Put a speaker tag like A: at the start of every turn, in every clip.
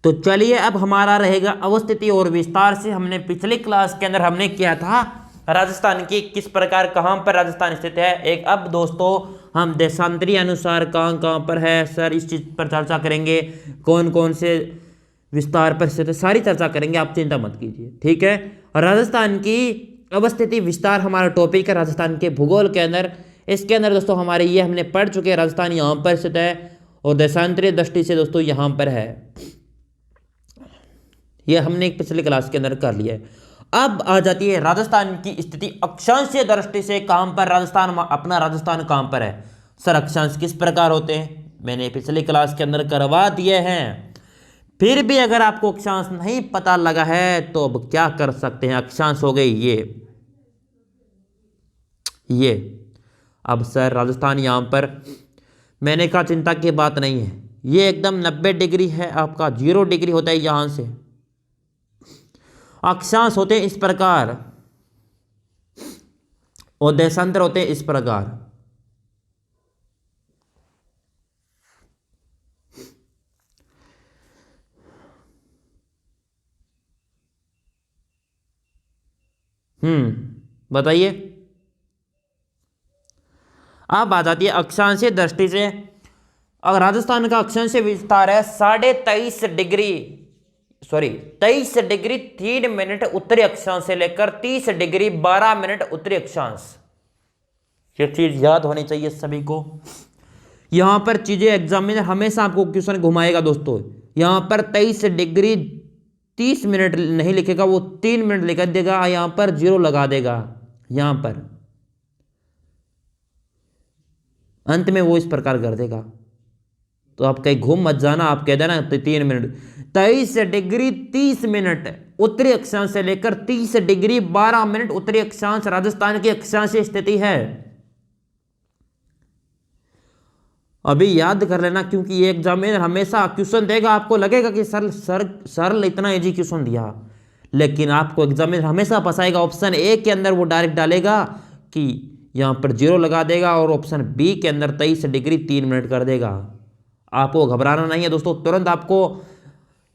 A: तो चलिए अब हमारा रहेगा अवस्थिति और विस्तार से। हमने पिछली क्लास के अंदर हमने किया था राजस्थान की किस प्रकार कहाँ पर राजस्थान स्थित है। एक अब दोस्तों हम देशांतरी अनुसार कहाँ कहाँ पर है सर, इस चीज़ पर चर्चा करेंगे। कौन कौन से विस्तार पर स्थित है सारी चर्चा करेंगे, आप चिंता मत कीजिए, ठीक है। राजस्थान की अवस्थिति विस्तार हमारा टॉपिक है राजस्थान के भूगोल के अंदर। इसके अंदर दोस्तों हमारे ये हमने पढ़ चुके हैं, राजस्थान यहाँ पर स्थित है और देशांतरीय दृष्टि से दोस्तों यहाँ पर है। यह हमने एक पिछले क्लास के अंदर कर लिया है। अब आ जाती है राजस्थान की स्थिति अक्षांशीय दृष्टि से। कहां पर राजस्थान, अपना राजस्थान कहां पर है सर, अक्षांश किस प्रकार होते हैं, मैंने पिछले क्लास के अंदर करवा दिए हैं। फिर भी अगर आपको अक्षांश नहीं पता लगा है तो अब क्या कर सकते हैं। अक्षांश हो गए ये अब सर राजस्थान यहां पर, मैंने कहा चिंता की बात नहीं है, ये एकदम 90 डिग्री है, आपका 0 डिग्री होता है यहां से। अक्षांश होते हैं इस प्रकार और देशांतर होते हैं इस प्रकार। बताइए। अब आ जाती है अक्षांशीय दृष्टि से। अगर राजस्थान का अक्षांशीय विस्तार है 23 डिग्री 3 मिनट उत्तरी अक्षांश से लेकर 30 डिग्री 12 मिनट उत्तरी अक्षांश। ये चीज याद होनी चाहिए सभी को। यहां पर चीजें एग्जामिनर हमेशा आपको क्वेश्चन घुमाएगा दोस्तों। यहां पर 23 डिग्री 30 मिनट नहीं लिखेगा, वो 3 मिनट लिख देगा, यहां पर 0 लगा देगा, यहां पर अंत में वो इस प्रकार कर देगा। तो आप कहीं घूम मत जाना, आप कह देना 3 मिनट। 23 डिग्री 30 मिनट उत्तरी अक्षांश से लेकर 30 डिग्री 12 मिनट उत्तरी अक्षांश राजस्थान की अक्षांशीय स्थिति है। अभी याद कर लेना, क्योंकि ये एग्जामिनर हमेशा क्वेश्चन देगा, आपको लगेगा कि सरल इतना इजी क्वेश्चन दिया, लेकिन आपको एग्जामिनर हमेशा फंसाएगा। ऑप्शन ए के अंदर वो डायरेक्ट डालेगा कि यहां पर 0 लगा देगा और ऑप्शन बी के अंदर 23 डिग्री 3 मिनट कर देगा। आपको घबराना नहीं है दोस्तों, तुरंत आपको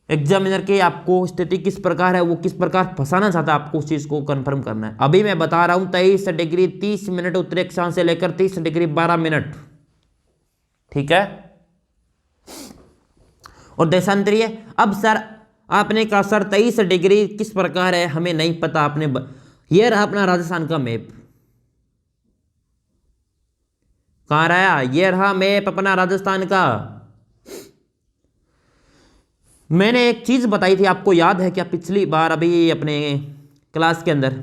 A: एग्जामिनर के आपको स्थिति किस प्रकार है, वो किस प्रकार फंसाना चाहता है, आपको उस चीज को कंफर्म करना है। अभी मैं बता रहा हूं 23 डिग्री 30 मिनट उत्तरी अक्षांश से लेकर 30 डिग्री 12 मिनट, ठीक है। और देशांतरीय, अब सर आपने कहा सर 23 डिग्री किस प्रकार है, हमें नहीं पता। आपने ये रहा अपना राजस्थान का मैप, कहां रहा, ये रहा मैप अपना राजस्थान का। मैंने एक चीज बताई थी, आपको याद है क्या पिछली बार अभी अपने क्लास के अंदर,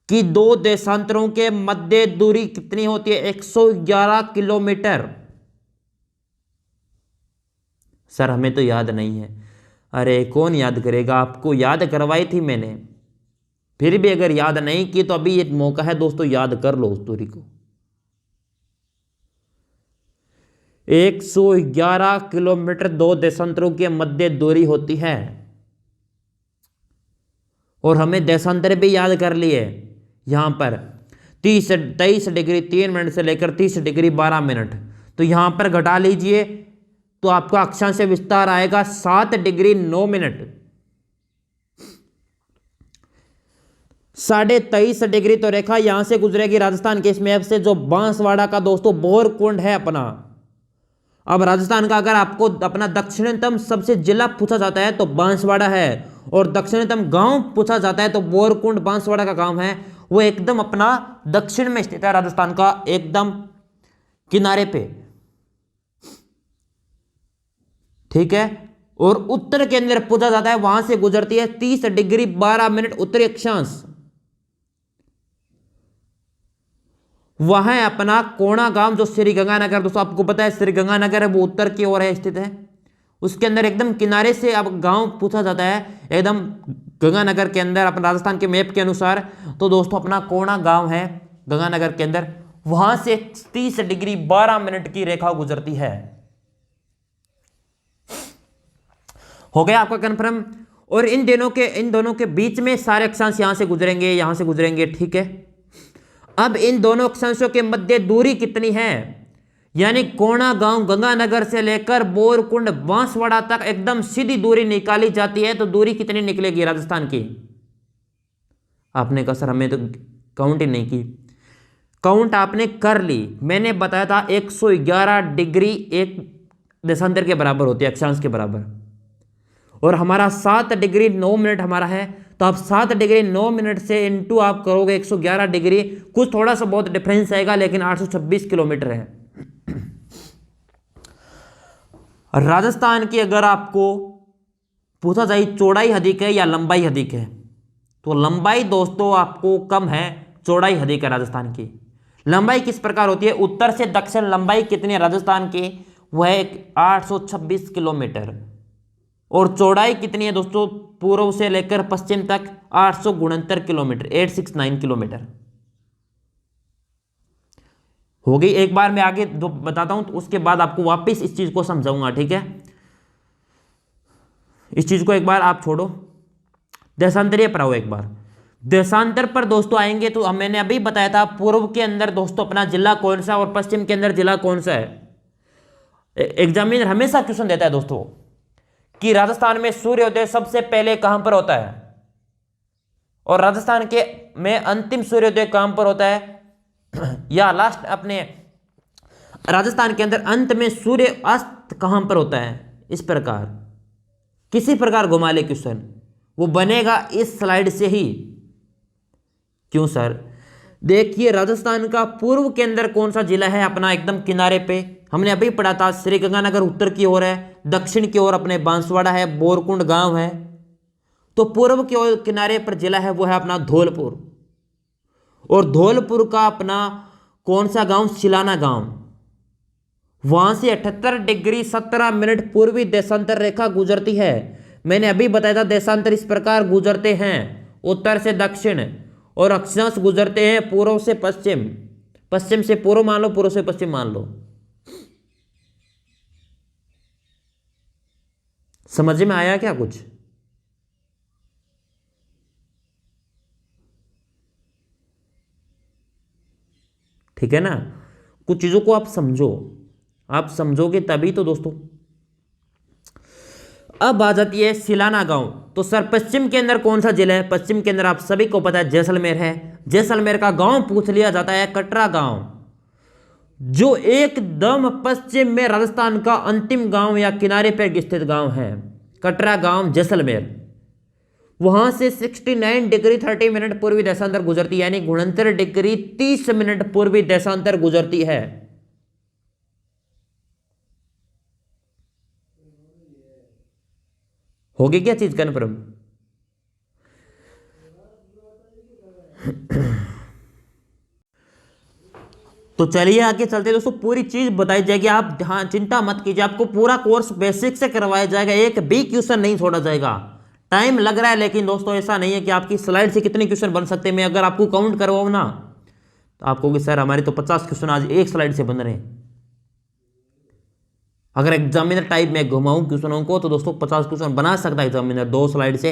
A: कि दो देशांतरों के मध्य दूरी कितनी होती है, 111 किलोमीटर। सर हमें तो याद नहीं है। अरे कौन याद करेगा, आपको याद करवाई थी मैंने। फिर भी अगर याद नहीं की तो अभी एक मौका है दोस्तों, याद कर लो उस दूरी को। 111 किलोमीटर दो देशांतरों के मध्य दूरी होती है। और हमें देशांतर भी याद कर लिए। यहां पर 23 डिग्री 3 मिनट से लेकर 30 डिग्री 12 मिनट, तो यहां पर घटा लीजिए तो आपका अक्षांशीय विस्तार आएगा 7 डिग्री 9 मिनट। 23.5 डिग्री तो रेखा यहां से गुजरेगी राजस्थान के इस मैप से, जो बांसवाड़ा का दोस्तों बोरकुंड है अपना। अब राजस्थान का अगर आपको अपना दक्षिणतम सबसे जिला पूछा जाता है तो बांसवाड़ा है, और दक्षिणतम गांव पूछा जाता है तो बोरकुंड बांसवाड़ा का गांव है। वो एकदम अपना दक्षिण में स्थित है राजस्थान का, एकदम किनारे पे, ठीक है। और उत्तर के अंदर पूछा जाता है, वहां से गुजरती है 30 डिग्री 12 मिनट उत्तरी अक्षांश। वह है अपना कोणा गांव, जो श्री गंगानगर, दोस्तों आपको पता है श्री गंगानगर है, वो उत्तर की ओर है स्थित है। उसके अंदर एकदम किनारे से अब गांव पूछा जाता है, एकदम गंगानगर के अंदर अपना राजस्थान के मैप के अनुसार। तो दोस्तों अपना कोणा गांव है गंगानगर के अंदर, वहां से 30 डिग्री 12 मिनट की रेखा गुजरती है। हो गया आपका कन्फर्म। और इन दोनों के बीच में सारे अक्षांश यहां से गुजरेंगे, ठीक है। अब इन दोनों अक्षांशों के मध्य दूरी कितनी है, यानी कोणा गांव गंगानगर से लेकर बोरकुंड बांसवाड़ा तक एकदम सीधी दूरी निकाली जाती है, तो दूरी कितनी निकलेगी राजस्थान की? आपने कहा सर हमें तो काउंट ही नहीं की। काउंट आपने कर ली, मैंने बताया था 111 डिग्री एक देशांतर के बराबर होती है, अक्षांश के बराबर, और हमारा 7 डिग्री 9 मिनट हमारा है, तो आप 7 डिग्री 9 मिनट से इंटू आप करोगे 111 डिग्री, कुछ थोड़ा सा बहुत डिफरेंस आएगा, लेकिन 826 किलोमीटर है। राजस्थान की अगर आपको पूछा जाए चौड़ाई अधिक है या लंबाई अधिक है, तो लंबाई दोस्तों आपको कम है, चौड़ाई अधिक है राजस्थान की। लंबाई किस प्रकार होती है? उत्तर से दक्षिण लंबाई कितनी है राजस्थान की? वह है 826 किलोमीटर। और चौड़ाई कितनी है दोस्तों? पूर्व से लेकर पश्चिम तक 869 किलोमीटर, 869 किलोमीटर हो गई। एक बार मैं आगे बताता हूं, तो उसके बाद आपको वापस इस चीज को समझाऊंगा, ठीक है? इस चीज को एक बार आप छोड़ो, देशांतरीय पर आओ एक बार। देशांतर पर दोस्तों आएंगे तो मैंने अभी बताया था पूर्व के अंदर दोस्तों अपना जिला कौन सा और पश्चिम के अंदर जिला कौन सा है। एग्जामिनर हमेशा क्वेश्चन देता है दोस्तों कि राजस्थान में सूर्योदय सबसे पहले कहां पर होता है, और राजस्थान के में अंतिम सूर्योदय कहां पर होता है, या लास्ट अपने राजस्थान के अंदर अंत में सूर्य अस्त कहां पर होता है। इस प्रकार किसी प्रकार घुमा ले क्वेश्चन, वो बनेगा इस स्लाइड से ही। क्यों सर? देखिए राजस्थान का पूर्व के अंदर कौन सा जिला है अपना एकदम किनारे पे, हमने अभी पढ़ा था श्री गंगानगर उत्तर की ओर है, दक्षिण की ओर अपने बांसवाड़ा है, बोरकुंड गांव है, तो पूर्व की ओर किनारे पर जिला है वो है अपना धौलपुर। और धौलपुर का अपना कौन सा गांव? सिलाना गांव। वहां से 78 डिग्री 17 मिनट पूर्वी देशांतर रेखा गुजरती है। मैंने अभी बताया था देशांतर इस प्रकार गुजरते हैं, उत्तर से दक्षिण, और अक्षांश गुजरते हैं पूर्व से पश्चिम, पश्चिम से पूर्व मान लो, पूर्व से पश्चिम मान लो। समझ में आया क्या कुछ? ठीक है ना? कुछ चीजों को आप समझो, आप समझोगे तभी तो दोस्तों। अब आ जाती है सिलाना गांव। तो सर पश्चिम के अंदर कौन सा जिला है? पश्चिम के अंदर आप सभी को पता है जैसलमेर है। जैसलमेर का गांव पूछ लिया जाता है कटरा गांव, जो एकदम पश्चिम में राजस्थान का अंतिम गांव या किनारे पर स्थित गांव है, कटरा गांव जैसलमेर। वहां से 69 डिग्री 30 मिनट पूर्वी देशांतर गुजरती है, यानी 69 डिग्री 30 मिनट पूर्वी देशांतर गुजरती है। होगी क्या चीज कन्फर्म? तो चलिए आगे चलते हैं दोस्तों, पूरी चीज बताई जाएगी, आप ध्यान चिंता मत कीजिए, आपको पूरा कोर्स बेसिक से करवाया जाएगा, एक भी क्वेश्चन नहीं छोड़ा जाएगा। टाइम लग रहा है, लेकिन दोस्तों ऐसा नहीं है कि आपकी स्लाइड से कितने क्वेश्चन बन सकते हैं। मैं अगर आपको काउंट करवाऊँ ना, तो आप कहोगे सर हमारे तो 50 क्वेश्चन आज एक स्लाइड से बन रहे हैं। अगर एग्जामिनर टाइप में घुमाऊं क्वेश्चनों को, तो दोस्तों 50 क्वेश्चन बना सकता है एग्जामिनर, 2 स्लाइड से,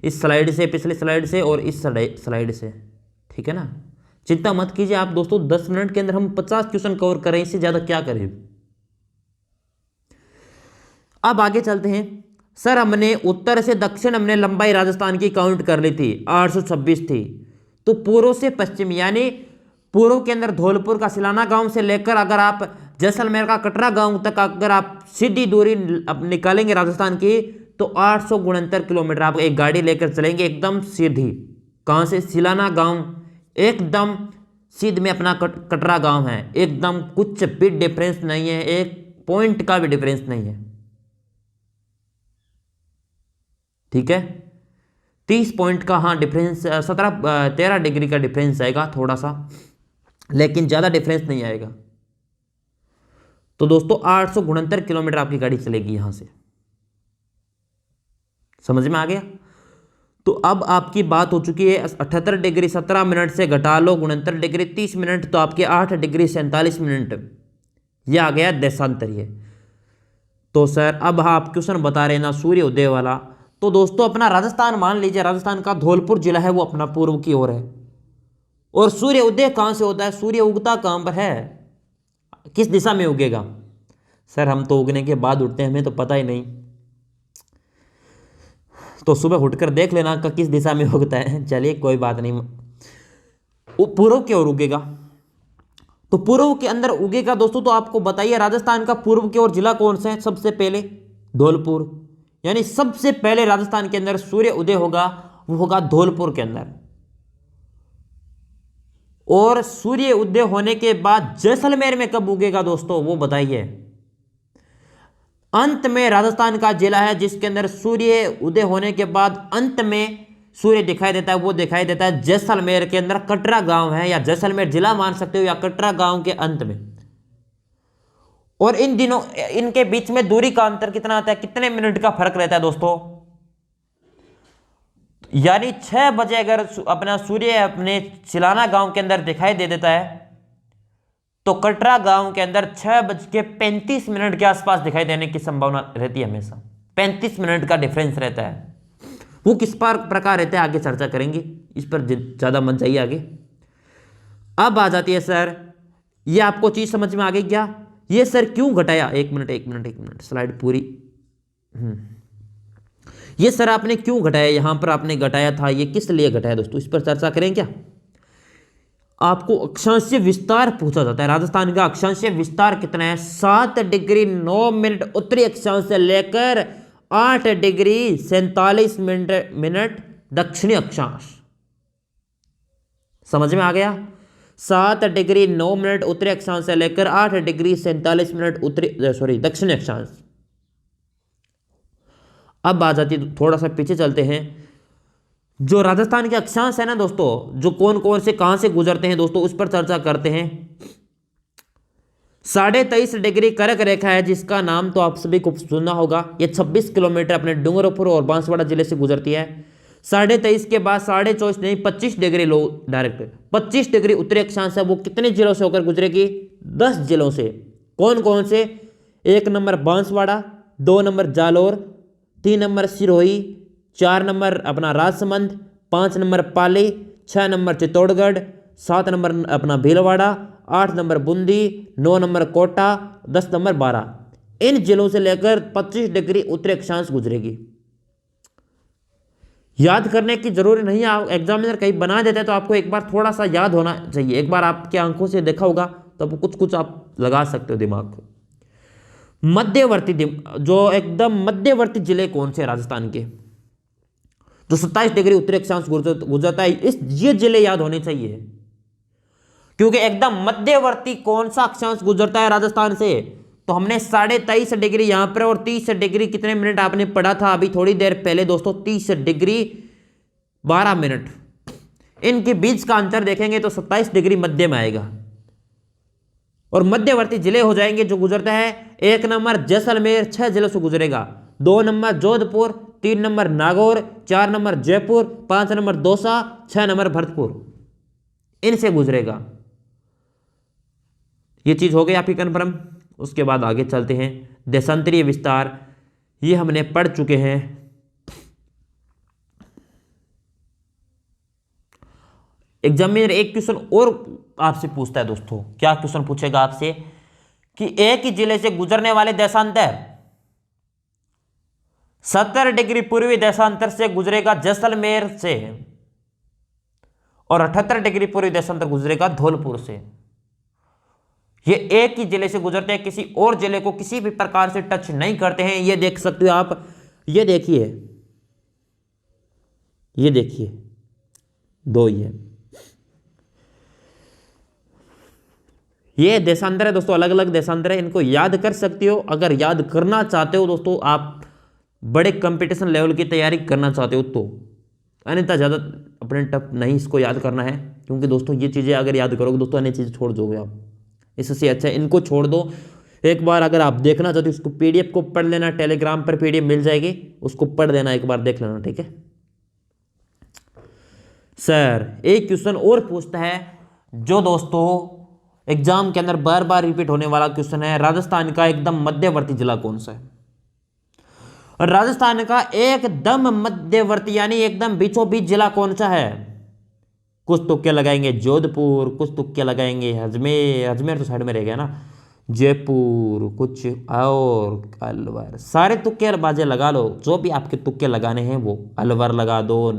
A: इस स्लाइड से, पिछली स्लाइड से, और इस स्लाइड से। ठीक है ना? चिंता मत कीजिए आप दोस्तों, 10 मिनट के अंदर हम 50 क्वेश्चन कवर करें, इससे ज्यादा क्या करें। अब आगे चलते हैं। सर हमने उत्तर से दक्षिण हमने लंबाई राजस्थान की काउंट कर ली थी, 826 थी। तो पूर्व से पश्चिम, यानी पूर्व के अंदर धौलपुर का सिलाना गांव से लेकर अगर आप जैसलमेर का कटरा गांव तक अगर आप सीधी दूरी निकालेंगे राजस्थान की, तो 869 किलोमीटर आप एक गाड़ी लेकर चलेंगे एकदम सीधी। कहां से? सिलाना गांव, एकदम सीध में अपना कटरा गांव है, एकदम कुछ भी डिफरेंस नहीं है, एक पॉइंट का भी डिफरेंस नहीं है। ठीक है? 30 पॉइंट का हाँ डिफरेंस, 13 डिग्री का डिफरेंस आएगा थोड़ा सा, लेकिन ज्यादा डिफरेंस नहीं आएगा। तो दोस्तों 869 किलोमीटर आपकी गाड़ी चलेगी यहां से। समझ में आ गया? तो अब आपकी बात हो चुकी है 78 डिग्री 17 मिनट से घटा लो 69 डिग्री 30 मिनट, तो आपके 8 डिग्री 47 मिनट, यह आ गया देशांतरीय। तो सर अब आप क्वेश्चन बता रहे हैं ना सूर्योदय वाला, तो दोस्तों अपना राजस्थान मान लीजिए, राजस्थान का धौलपुर जिला है वो अपना पूर्व की ओर है, और सूर्य उदय कहां से होता है? सूर्य उगता कहां पर है? किस दिशा में उगेगा? सर हम तो उगने के बाद उठते हैं, हमें तो पता ही नहीं। तो सुबह उठकर देख लेना कि किस दिशा में उगता है। चलिए कोई बात नहीं। वो पूर्व की ओर उगेगा। तो पूर्व के अंदर उगेगा दोस्तों, तो आपको बताइए राजस्थान का पूर्व की ओर जिला कौन सा है? सबसे पहले धौलपुर। यानी सबसे पहले राजस्थान के अंदर सूर्य उदय होगा वो होगा धौलपुर के अंदर। और सूर्य उदय होने के बाद जैसलमेर में कब उगेगा दोस्तों, वो बताइए। अंत में राजस्थान का जिला है जिसके अंदर सूर्य उदय होने के बाद अंत में सूर्य दिखाई देता है, वो दिखाई देता है जैसलमेर के अंदर। कटरा गांव है, या जैसलमेर जिला मान सकते हो, या कटरा गांव के अंत में। और इन दिनों इनके बीच में दूरी का अंतर कितना आता है, कितने मिनट का फर्क रहता है दोस्तों? यानी 6 बजे अगर अपना सूर्य अपने चिलाना गांव के अंदर दिखाई दे देता है, तो कटरा गांव के अंदर 6:35 के आसपास दिखाई देने की संभावना रहती है। हमेशा 35 मिनट का डिफरेंस रहता है। वो किस प्रकार रहता है आगे चर्चा करेंगे, इस पर ज्यादा मत जाइए आगे। अब आ जाती है सर, ये आपको चीज समझ में आ गई क्या? ये सर क्यों घटाया? एक मिनट स्लाइड पूरी। ये सर आपने क्यों घटाया? यहां पर आपने घटाया था, ये किस लिए घटाया दोस्तों, इस पर चर्चा करें क्या? आपको अक्षांशीय विस्तार पूछा जाता है। राजस्थान का अक्षांशीय विस्तार कितना है? 7 डिग्री 9 मिनट उत्तरी अक्षांश से लेकर 8 डिग्री 47 मिनट दक्षिणी अक्षांश। समझ में आ गया? 7 डिग्री 9 मिनट उत्तरी अक्षांश से लेकर 8 डिग्री 47 मिनट दक्षिणी अक्षांश। अब आ जाती, थोड़ा सा पीछे चलते हैं। जो राजस्थान के अक्षांश है ना दोस्तों, जो कौन कौन से कहां से गुजरते हैं दोस्तों, उस पर चर्चा करते हैं। 23.5 डिग्री कर्क रेखा है, जिसका नाम तो आप सभी को सुनना होगा। ये 26 किलोमीटर अपने डूंगरपुर और बांसवाड़ा जिले से गुजरती है। 23.5 के बाद 24.5 नहीं 25 डिग्री लो डायरेक्ट 25 डिग्री उत्तरी अक्षांश है, वो कितने जिलों से होकर गुजरेगी? 10 जिलों से। कौन कौन से? 1 number Banswara, 2 number Jalore, 3 number Sirohi, 4 number अपना Rajsamand, 5 number Pali, 6 number Chittorgarh, 7 number अपना Bhilwara, 8 number Bundi, 9 number Kota, 10 number Baran. इन जिलों से लेकर 25 डिग्री उत्तरी अक्षांश गुजरेगी। याद करने की जरूरी नहीं है, एग्जामिनर कहीं बना देता है तो आपको एक बार थोड़ा सा याद होना चाहिए। एक बार आपके आंखों से देखा होगा तो कुछ कुछ आप लगा सकते हो दिमाग को। मध्यवर्ती जो एकदम मध्यवर्ती जिले कौन से राजस्थान के, जो 27 डिग्री उत्तरी अक्षांश गुजरता है, ये जिले याद होने चाहिए। क्योंकि एकदम मध्यवर्ती कौन सा अक्षांश गुजरता है राजस्थान से, तो हमने 23.5 डिग्री यहां पर और 30 डिग्री कितने मिनट आपने पढ़ा था अभी थोड़ी देर पहले दोस्तों, 30 डिग्री 12 मिनट। इनके बीच का अंतर देखेंगे तो 27 डिग्री मध्य में आएगा। और मध्यवर्ती जिले हो जाएंगे जो गुजरता है। 1 नंबर जैसलमेर 6 जिलों से गुजरेगा, 2 number Jodhpur, 3 number Nagaur, 4 number Jaipur, 5 number Dausa, 6 number Bharatpur, इनसे गुजरेगा। ये चीज हो गई आपकी कन्फर्म। उसके बाद आगे चलते हैं। देशांतरीय विस्तार ये हमने पढ़ चुके हैं। एग्जामिनर एक क्वेश्चन और आपसे पूछता है दोस्तों। क्या क्वेश्चन पूछेगा आपसे कि एक ही जिले से गुजरने वाले देशांतर 70 डिग्री पूर्वी देशांतर से गुजरेगा जैसलमेर से, और 78 डिग्री पूर्वी देशांतर गुजरेगा धौलपुर से। ये एक ही जिले से गुजरते हैं, किसी और जिले को किसी भी प्रकार से टच नहीं करते हैं। ये देख सकते हो आप, ये देखिए, ये देखिए, दो ये देशांतर है दोस्तों, अलग अलग देशांतर है। इनको याद कर सकते हो अगर याद करना चाहते हो दोस्तों, आप बड़े कंपटीशन लेवल की तैयारी करना चाहते हो तो। अन्यथा ज़्यादा अपने टफ नहीं इसको याद करना है, क्योंकि दोस्तों ये चीज़ें अगर याद करोगे दोस्तों अन्य चीज़ें छोड़ दोगे आप। इससे अच्छा इनको छोड़ दो। एक बार अगर आप देखना चाहते हो इसको पीडीएफ को पढ़ लेना, टेलीग्राम पर पीडीएफ मिल जाएगी, उसको पढ़ देना, एक बार देख लेना, ठीक है। सर एक क्वेश्चन और पूछता है जो दोस्तों एग्जाम के अंदर बार बार रिपीट होने वाला क्वेश्चन है। राजस्थान का एकदम मध्यवर्ती जिला कौन सा है? राजस्थान का एकदम मध्यवर्ती यानी एकदम बीचों बीच जिला कौन सा है? कुछ तुक्के लगाएंगे जोधपुर, कुछ तुक्के लगाएंगे अजमेर, अजमेर तो साइड में रह गया ना, जयपुर, कुछ और, अलवर, सारे तुक्के बाजे लगा लो, जो भी आपके तुक्के लगाने हैं वो, अलवर लगा दो,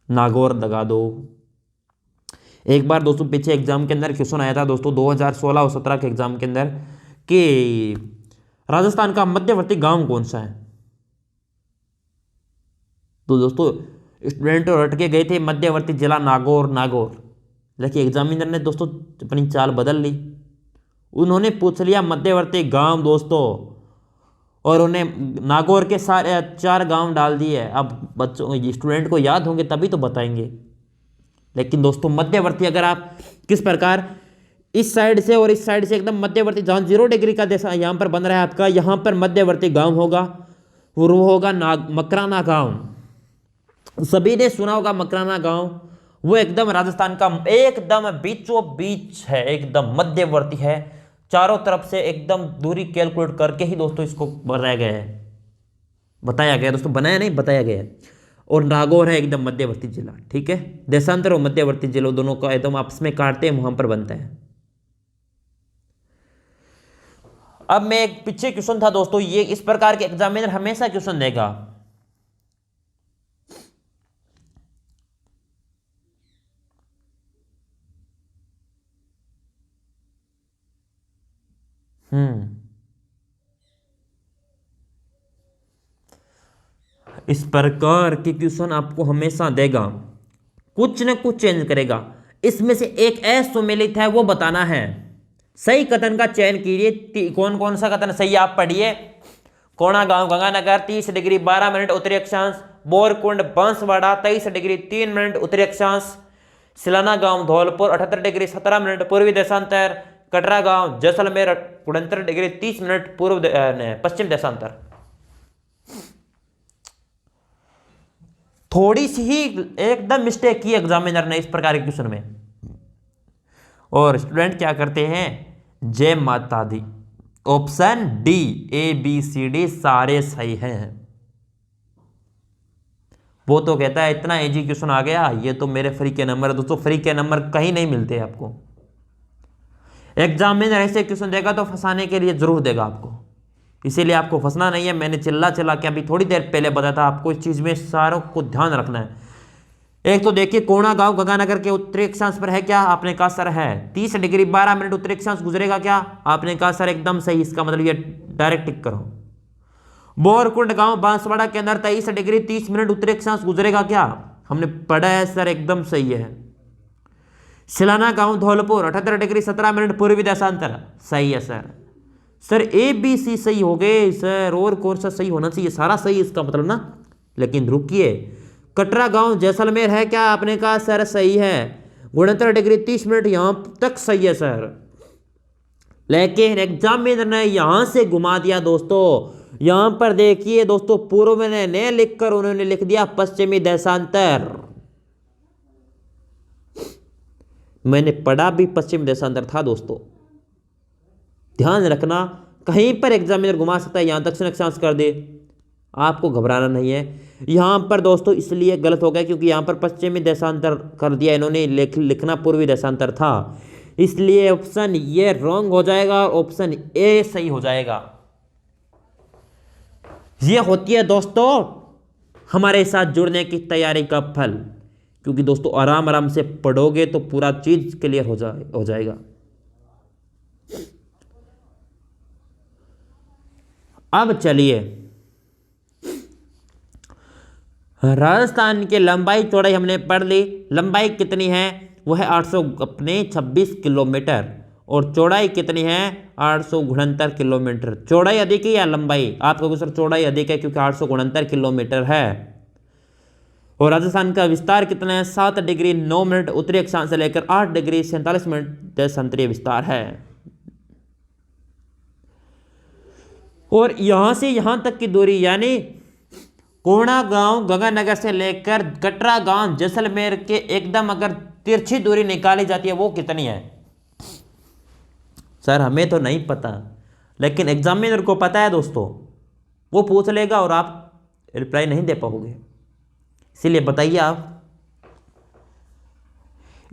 A: नागौर लगा दो। एक बार दोस्तों पीछे एग्जाम के अंदर क्वेश्चन आया था दोस्तों 2016 और 17 के एग्जाम के अंदर कि राजस्थान का मध्यवर्ती गांव कौन सा है। तो दोस्तों स्टूडेंट रट के गए थे मध्यवर्ती जिला नागौर नागौर, लेकिन एग्जामिनर ने दोस्तों अपनी चाल बदल ली, उन्होंने पूछ लिया मध्यवर्ती गांव दोस्तों, और उन्हें नागौर के सारे 4 गांव डाल दिए। अब बच्चों स्टूडेंट को याद होंगे तभी तो बताएंगे। लेकिन दोस्तों मध्यवर्ती अगर आप किस प्रकार इस साइड से और इस साइड से एकदम मध्यवर्ती, जहां 0 डिग्री का जैसा यहां पर बन रहा है आपका, यहां पर मध्यवर्ती गांव होगा, वो होगा मकराना गांव। सभी ने सुना होगा मकराना गांव, वो एकदम राजस्थान का एकदम बीचों बीच है, एकदम मध्यवर्ती है, चारों तरफ से एकदम दूरी कैलकुलेट करके ही दोस्तों इसको बनाया गया है, बताया गया दोस्तों, बनाया नहीं बताया गया है। और नागौर है एकदम मध्यवर्ती जिला, ठीक है। देशांतर और मध्यवर्ती जिलों दोनों का एकदम आपस में काटते हैं, वहां पर बनता है। अब मैं एक पीछे क्वेश्चन था दोस्तों, ये इस प्रकार के एग्जामिनर हमेशा क्वेश्चन देगा। इस प्रकार के क्वेश्चन आपको हमेशा देगा, कुछ न कुछ चेंज करेगा। इसमें से एक असुमेलित है वो बताना है। सही कथन का चयन कीजिए, कौन कौन सा कथन सही आप पढ़िए। कोणा गांव गंगानगर 30 डिग्री 12 मिनट उत्तरी अक्षांश, बोरकुंड बांसवाड़ा 23 डिग्री 3 मिनट उत्तरी अक्षांश, सिलाना गांव धौलपुर 78 डिग्री 17 मिनट पूर्वी देशांतर, कटरा गांव जैसलमेर 69 डिग्री 30 मिनट पश्चिम देशांतर। थोड़ी सी ही एकदम मिस्टेक की एग्जामिनर ने इस प्रकार के क्वेश्चन में, और स्टूडेंट क्या करते हैं, जय माता दी, ऑप्शन डी ABCD सारे सही हैं। वो तो कहता है इतना इजी क्वेश्चन आ गया, ये तो मेरे फ्री के नंबर है। दोस्तों फ्री के नंबर कहीं नहीं मिलते आपको, एग्जामिनर ऐसे क्वेश्चन देगा तो फंसाने के लिए जरूर देगा आपको, इसीलिए आपको फंसना नहीं है। मैंने चिल्ला चिल्ला के अभी थोड़ी देर पहले बताया था आपको, इस चीज में सारों को ध्यान रखना है। एक तो देखिए कोणा गांव गंगानगर के उत्तरी अक्षांश पर है क्या, आपने कहा सर है। 30 डिग्री 12 मिनट उत्तरी अक्षांश गुजरेगा क्या, आपने कहा सर एकदम सही, इसका मतलब ये डायरेक्ट टिक करो। बोरकुंड गांव बांसवाड़ा के अंदर 23 डिग्री 30 मिनट उत्तरी अक्षांश गुजरेगा क्या, हमने पढ़ा है सर, एकदम सही है। सिलाना गांव धौलपुर 78 डिग्री 17 मिनट पूर्वी देशांतर, सही है सर। सर ABC सही हो गए सर, और कौन सा सही होना चाहिए, सारा सही इसका मतलब ना। लेकिन रुकिए, कटरा गांव जैसलमेर है क्या, आपने कहा सर सही है, 69 डिग्री 30 मिनट यहां तक सही है सर। लेकिन एग्जामिनर ने यहां से घुमा दिया दोस्तों, यहां पर देखिए दोस्तों, पूर्व में ने लिखकर उन्होंने लिख दिया पश्चिमी देशांतर। मैंने पढ़ा भी पश्चिमी देशांतर था दोस्तों, ध्यान रखना, कहीं पर एग्जामिनर घुमा सकता है, यहां दक्षिण अक्षांश कर दे, आपको घबराना नहीं है। यहां पर दोस्तों इसलिए गलत हो गया क्योंकि यहां पर पश्चिमी देशांतर कर दिया इन्होंने, लिखना पूर्वी देशांतर था, इसलिए ऑप्शन ये रॉन्ग हो जाएगा, ऑप्शन ए सही हो जाएगा। ये होती है दोस्तों हमारे साथ जुड़ने की तैयारी का फल, क्योंकि दोस्तों आराम आराम से पढ़ोगे तो पूरा चीज क्लियर हो जाएगा। अब चलिए, राजस्थान की लंबाई चौड़ाई हमने पढ़ ली, लंबाई कितनी है, वो है 826 किलोमीटर, और चौड़ाई कितनी है 869 किलोमीटर। चौड़ाई अधिक है या लंबाई, आप कहोगे सर चौड़ाई अधिक है क्योंकि 869 किलोमीटर है। और राजस्थान का विस्तार कितना है, 7 डिग्री 9 मिनट उत्तरी अक्षांश से लेकर 8 डिग्री 47 मिनट देशांतरीय विस्तार है। और यहां से यहां तक की दूरी, यानी कोणा गांव गंगानगर से लेकर कटरा गांव जैसलमेर के एकदम अगर तिरछी दूरी निकाली जाती है वो कितनी है। सर हमें तो नहीं पता, लेकिन एग्जामिनर को पता है दोस्तों, वो पूछ लेगा और आप रिप्लाई नहीं दे पाओगे, इसीलिए बताइए आप।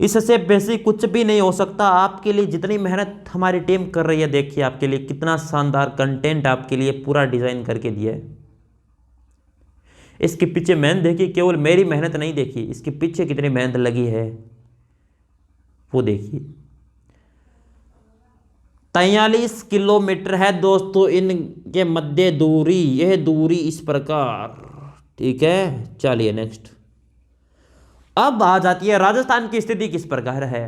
A: इससे बेसिक कुछ भी नहीं हो सकता। आपके लिए जितनी मेहनत हमारी टीम कर रही है, देखिए आपके लिए कितना शानदार कंटेंट आपके लिए पूरा डिजाइन करके दिया है। इसके पीछे मेहनत देखिए, केवल मेरी मेहनत नहीं देखी, इसके पीछे कितनी मेहनत लगी है वो देखिए। 43 किलोमीटर है दोस्तों इनके मध्य दूरी, यह दूरी इस प्रकार, ठीक है। चलिए नेक्स्ट, अब आ जाती है राजस्थान की स्थिति किस प्रकार है।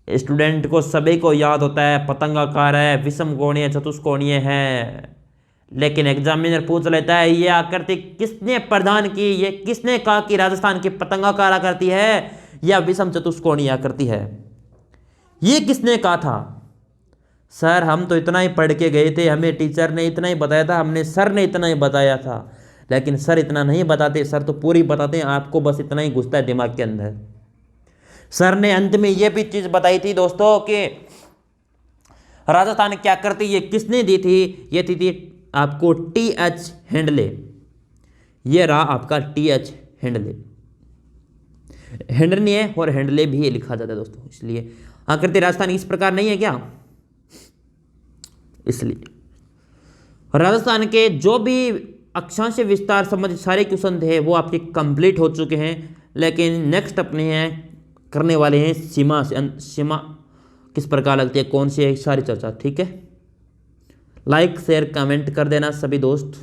A: स्टूडेंट को सभी को याद होता है पतंगाकार है, विषम कोणीय, चतुष्कोणीय है, लेकिन एग्जामिनर पूछ लेता है ये आकृति किसने प्रदान की, ये किसने कहा कि राजस्थान की पतंगाकार आकृति है या विषम चतुष्कोणीय आकृति है, ये किसने कहा था। सर हम तो इतना ही पढ़ के गए थे, हमें टीचर ने इतना ही बताया था, हमने सर ने इतना ही बताया था। लेकिन सर इतना नहीं बताते, सर तो पूरी बताते हैं, आपको बस इतना ही घुसता है दिमाग के अंदर। सर ने अंत में यह भी चीज बताई थी दोस्तों कि राजस्थान क्या करती, ये किसने दी थी, ये थी आपको TH हेंडले। ये रहा आपका TH हेंडले, हेंडले है और हेंडले भी ये लिखा जाता है दोस्तों, इसलिए आकृति राजस्थान इस प्रकार नहीं है क्या, इसलिए राजस्थान के जो भी अक्षांश विस्तार संबंधित सारे क्वेश्चन थे वो आपके कंप्लीट हो चुके हैं। लेकिन नेक्स्ट अपने हैं करने वाले हैं सीमा किस प्रकार लगती है, कौन सी है, सारी चर्चा, ठीक है। लाइक शेयर कमेंट कर देना सभी दोस्त।